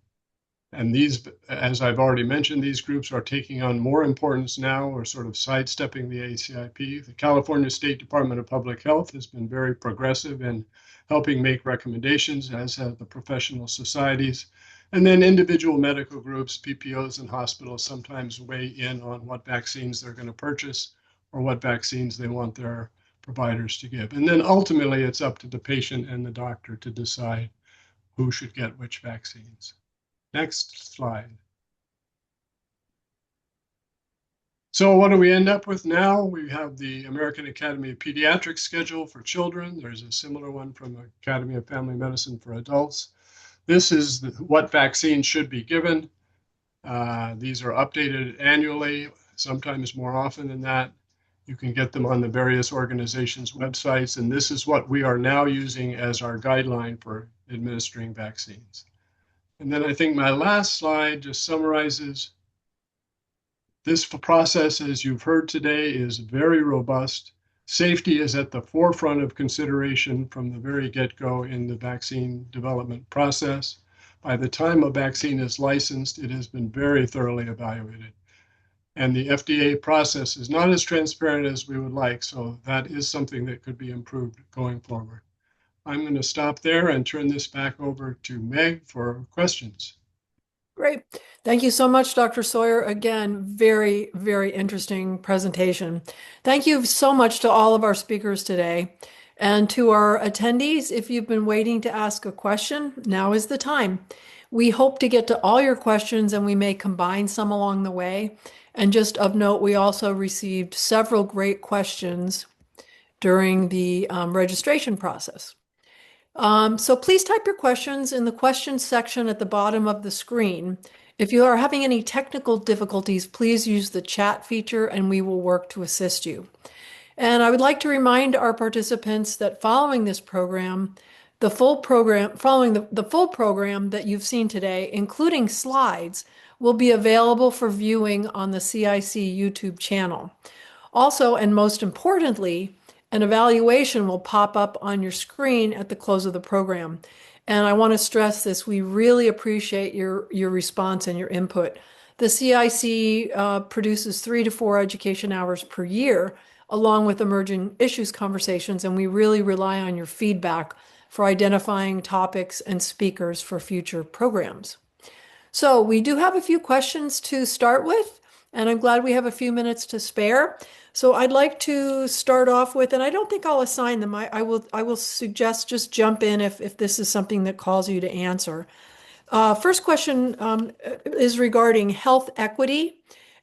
Speaker 5: And these, as I've already mentioned, these groups are taking on more importance now or sort of sidestepping the ACIP. The California State Department of Public Health has been very progressive in helping make recommendations, as have the professional societies. And then individual medical groups, PPOs and hospitals sometimes weigh in on what vaccines they're going to purchase or what vaccines they want their providers to give. And then ultimately, it's up to the patient and the doctor to decide who should get which vaccines. Next slide. So what do we end up with now? We have the American Academy of Pediatrics schedule for children. There's a similar one from the Academy of Family Medicine for adults. This is what vaccines should be given. These are updated annually, sometimes more often than that. You can get them on the various organizations' websites, and this is what we are now using as our guideline for administering vaccines. And then I think my last slide just summarizes this process, as you've heard today, is very robust. Safety is at the forefront of consideration from the very get-go in the vaccine development process. By the time a vaccine is licensed, it has been very thoroughly evaluated. And the FDA process is not as transparent as we would like, so that is something that could be improved going forward. I'm going to stop there and turn this back over to Meg for questions.
Speaker 2: Great. Thank you so much, Dr. Sawyer. Again, very, very interesting presentation. Thank you so much to all of our speakers today. And to our attendees, if you've been waiting to ask a question, now is the time. We hope to get to all your questions, and we may combine some along the way. And just of note, we also received several great questions during the registration process. So please type your questions in the questions section at the bottom of the screen. If you are having any technical difficulties, please use the chat feature and we will work to assist you. And I would like to remind our participants that following this program, the full program that you've seen today, including slides, will be available for viewing on the CIC YouTube channel. Also, and most importantly, an evaluation will pop up on your screen at the close of the program. And I want to stress this, we really appreciate your response and your input. The CIC produces 3 to 4 education hours per year, along with emerging issues conversations, and we really rely on your feedback for identifying topics and speakers for future programs. So we do have a few questions to start with, and I'm glad we have a few minutes to spare. So I'd like to start off with, and I don't think I'll assign them. I will suggest just jump in if this is something that calls you to answer. First question is regarding health equity.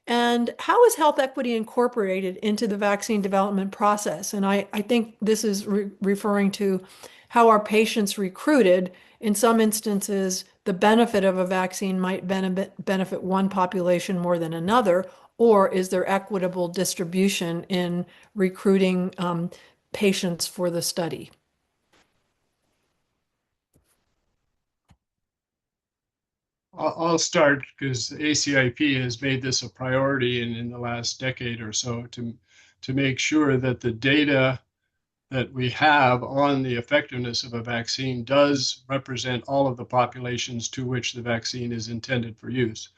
Speaker 2: And how is health equity incorporated into the vaccine development process? And I think this is referring to how are patients recruited. In some instances, the benefit of a vaccine might benefit one population more than another, or is there equitable distribution in recruiting patients for the study?
Speaker 5: I'll start because ACIP has made this a priority in the last decade or so to make sure that the data that we have on the effectiveness of a vaccine does represent all of the populations to which the vaccine is intended for use.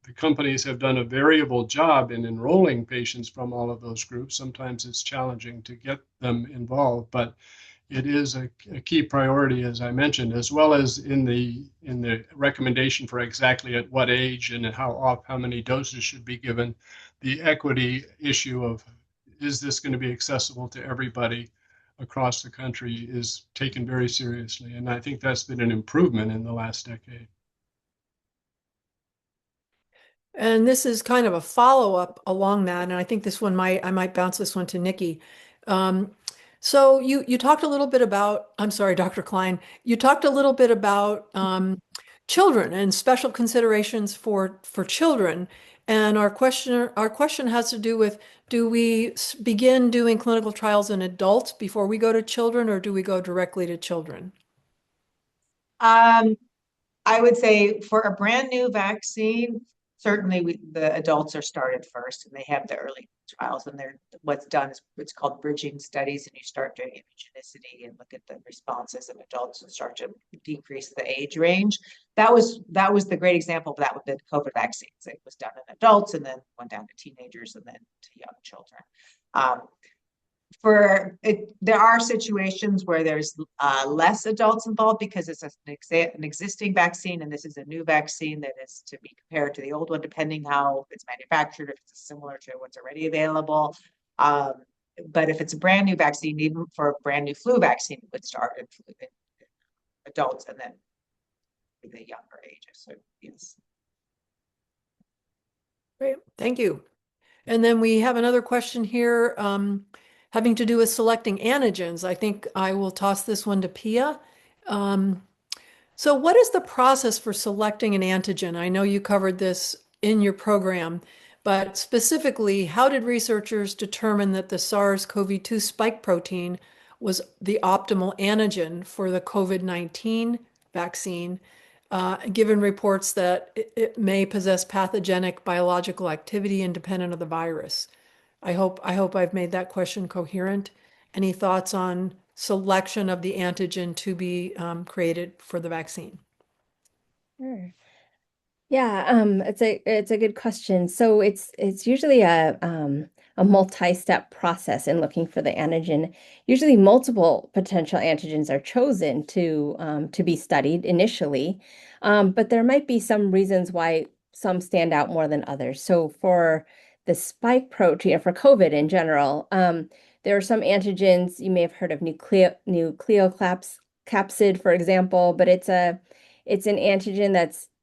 Speaker 5: The companies have done a variable job in enrolling patients from all of those groups. Sometimes it's challenging to get them involved, but it is a key priority, as I mentioned, as well as in the recommendation for exactly at what age and how many doses should be given. The equity issue of, is this going to be accessible to everybody across the country, is taken very seriously. And I think that's been an improvement in the last decade.
Speaker 2: And this is kind of a follow-up along that, and I think I might bounce this one to Nikki. So you talked a little bit about, I'm sorry, Dr. Klein, you talked a little bit about children and special considerations for children. And our question has to do with, do we begin doing clinical trials in adults before we go to children, or do we go directly to children?
Speaker 4: I would say for a brand new vaccine, certainly the adults are started first, and they have the early trials, and what's done is what's called bridging studies, and you start doing immunogenicity and look at the responses in adults and start to decrease the age range. That was the great example of that with the COVID vaccines. It was done in adults and then went down to teenagers and then to young children. There are situations where there's less adults involved because it's an existing vaccine, and this is a new vaccine that is to be compared to the old one, depending how it's manufactured, if it's similar to what's already available. But if it's a brand new vaccine, even for a brand new flu vaccine, it would start in adults and then the younger ages. So yes.
Speaker 2: Great, thank you. And then we have another question here having to do with selecting antigens. I think I will toss this one to Pia. So what is the process for selecting an antigen? I know you covered this in your program, but specifically, how did researchers determine that the SARS-CoV-2 spike protein was the optimal antigen for the COVID-19 vaccine, given reports that it may possess pathogenic biological activity independent of the virus? I hope I've made that question coherent. Any thoughts on selection of the antigen to be created for the vaccine?
Speaker 3: Sure. Yeah, it's a good question. So it's usually a multi-step process in looking for the antigen. Usually multiple potential antigens are chosen to be studied initially, but there might be some reasons why some stand out more than others. So for the spike protein, for COVID in general, there are some antigens. You may have heard of nucleocapsid, for example, but it's an antigen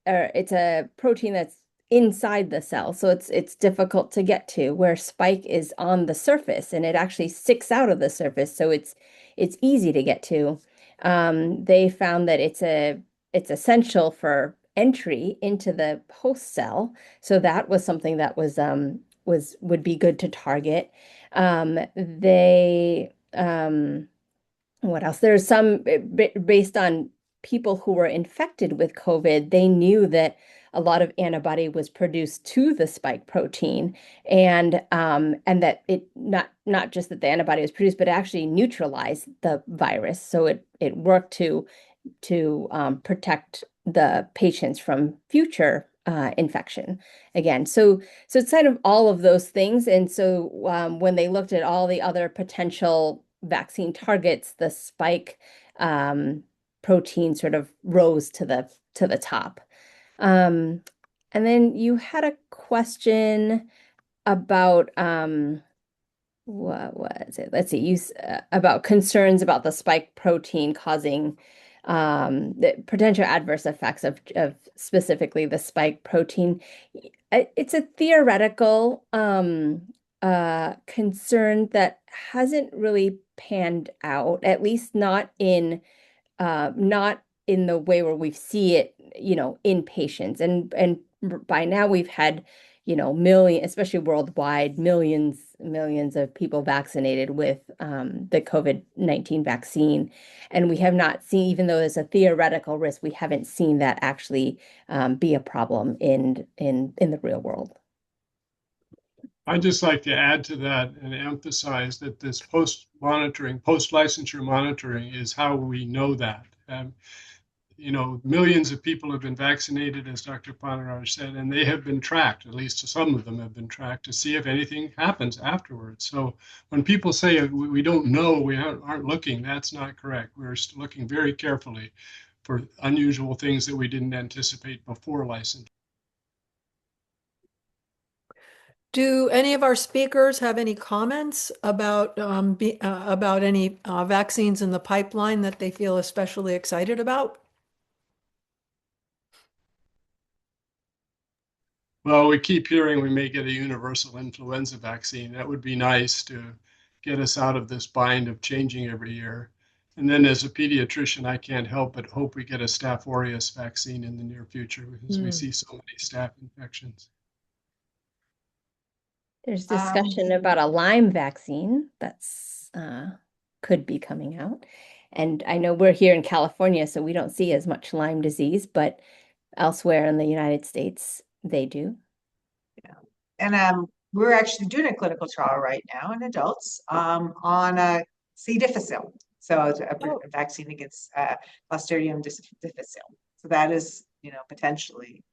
Speaker 3: it's a protein that's inside the cell, so it's difficult to get to, where spike is on the surface and it actually sticks out of the surface, so it's easy to get to. They found that it's essential for entry into the host cell, so that was something that would be good to target. What else? There's some based on people who were infected with COVID, they knew that a lot of antibody was produced to the spike protein, and that it not just that the antibody was produced, but actually neutralized the virus. So it worked to protect the patients from future infection again. So it's kind of all of those things. And so when they looked at all the other potential vaccine targets, the spike protein sort of rose to the top. And then you had a question about what was it? Let's see, about concerns about the spike protein causing the potential adverse effects of specifically the spike protein. It's a theoretical concern that hasn't really panned out, at least not in the way where we see it, in patients. And by now we've had, especially worldwide, millions of people vaccinated with the COVID-19 vaccine. And we have not seen, even though there's a theoretical risk, we haven't seen that actually be a problem in the real world.
Speaker 5: I'd just like to add to that and emphasize that this post-licensure monitoring is how we know that. millions of people have been vaccinated, as Dr. Panaraj said, and they have been tracked, at least some of them have been tracked to see if anything happens afterwards. So when people say we don't know, we aren't looking, that's not correct. We're looking very carefully for unusual things that we didn't anticipate before licensing.
Speaker 2: Do any of our speakers have any comments about any vaccines in the pipeline that they feel especially excited about?
Speaker 5: Well, we keep hearing we may get a universal influenza vaccine. That would be nice to get us out of this bind of changing every year. And then as a pediatrician, I can't help but hope we get a Staph aureus vaccine in the near future because we see so many staph infections.
Speaker 3: There's discussion about a Lyme vaccine that's could be coming out. And I know we're here in California, so we don't see as much Lyme disease, but elsewhere in the United States, they do.
Speaker 4: Yeah. And we're actually doing a clinical trial right now in adults on C. difficile. So it's a vaccine against Clostridium difficile. So that is, potentially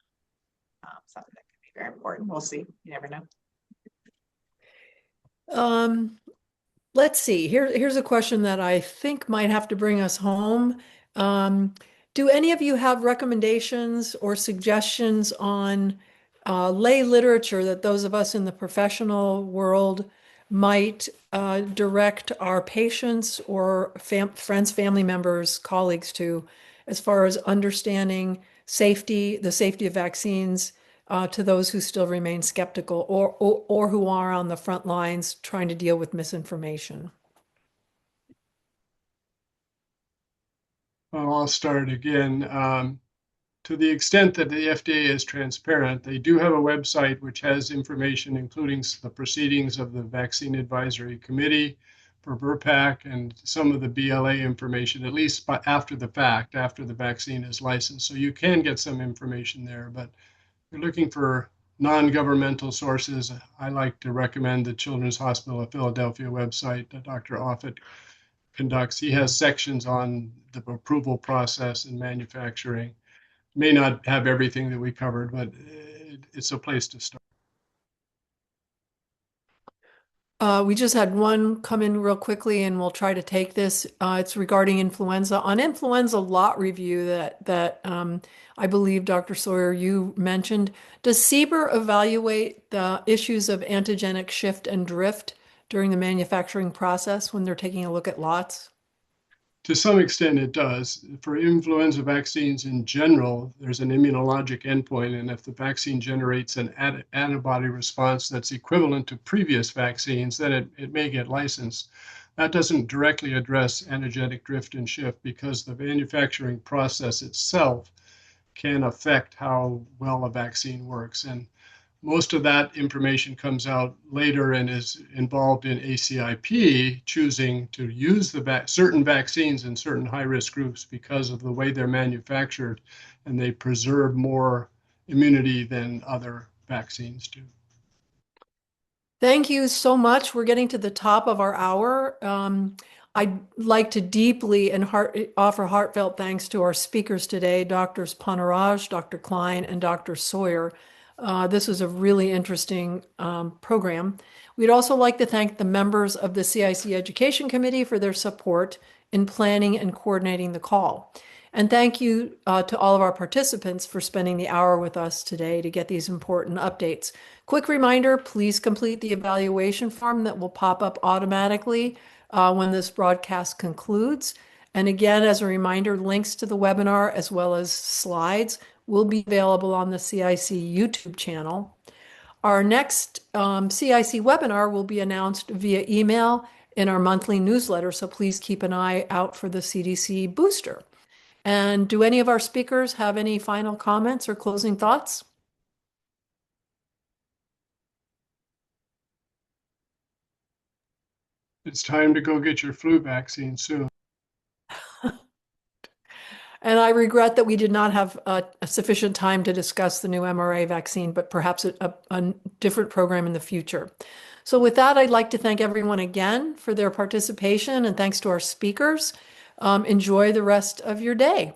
Speaker 4: something that could be very important. We'll see. You never know.
Speaker 2: Let's see. Here's a question that I think might have to bring us home. Do any of you have recommendations or suggestions on lay literature that those of us in the professional world might direct our patients or friends, family members, colleagues to, as far as understanding the safety of vaccines to those who still remain skeptical or who are on the front lines trying to deal with misinformation?
Speaker 5: Well, I'll start again. To the extent that the FDA is transparent, they do have a website which has information, including the proceedings of the Vaccine Advisory Committee for VRBPAC and some of the BLA information, at least after the fact, after the vaccine is licensed. So you can get some information there, but if you're looking for non-governmental sources, I like to recommend the Children's Hospital of Philadelphia website that Dr. Offit conducts. He has sections on the approval process and manufacturing. May not have everything that we covered, but it's a place to start.
Speaker 2: We just had one come in real quickly, and we'll try to take this. It's regarding influenza. On influenza lot review that I believe, Dr. Sawyer, you mentioned, does CBER evaluate the issues of antigenic shift and drift during the manufacturing process when they're taking a look at lots?
Speaker 5: To some extent, it does. For influenza vaccines in general, there's an immunologic endpoint, and if the vaccine generates an antibody response that's equivalent to previous vaccines, then it may get licensed. That doesn't directly address antigenic drift and shift because the manufacturing process itself can affect how well a vaccine works. And most of that information comes out later and is involved in ACIP choosing to use certain vaccines in certain high-risk groups because of the way they're manufactured, and they preserve more immunity than other vaccines do.
Speaker 2: Thank you so much. We're getting to the top of our hour. I'd like to deeply and offer heartfelt thanks to our speakers today, Drs. Panaraj, Dr. Klein, and Dr. Sawyer. This was a really interesting program. We'd also like to thank the members of the CIC Education Committee for their support in planning and coordinating the call. And thank you to all of our participants for spending the hour with us today to get these important updates. Quick reminder, please complete the evaluation form that will pop up automatically when this broadcast concludes. And again, as a reminder, links to the webinar as well as slides will be available on the CIC YouTube channel. Our next CIC webinar will be announced via email in our monthly newsletter, so please keep an eye out for the CDC booster. And do any of our speakers have any final comments or closing thoughts?
Speaker 5: It's time to go get your flu vaccine soon.
Speaker 2: And I regret that we did not have a sufficient time to discuss the new mRNA vaccine, but perhaps a different program in the future. So with that, I'd like to thank everyone again for their participation, and thanks to our speakers. Enjoy the rest of your day.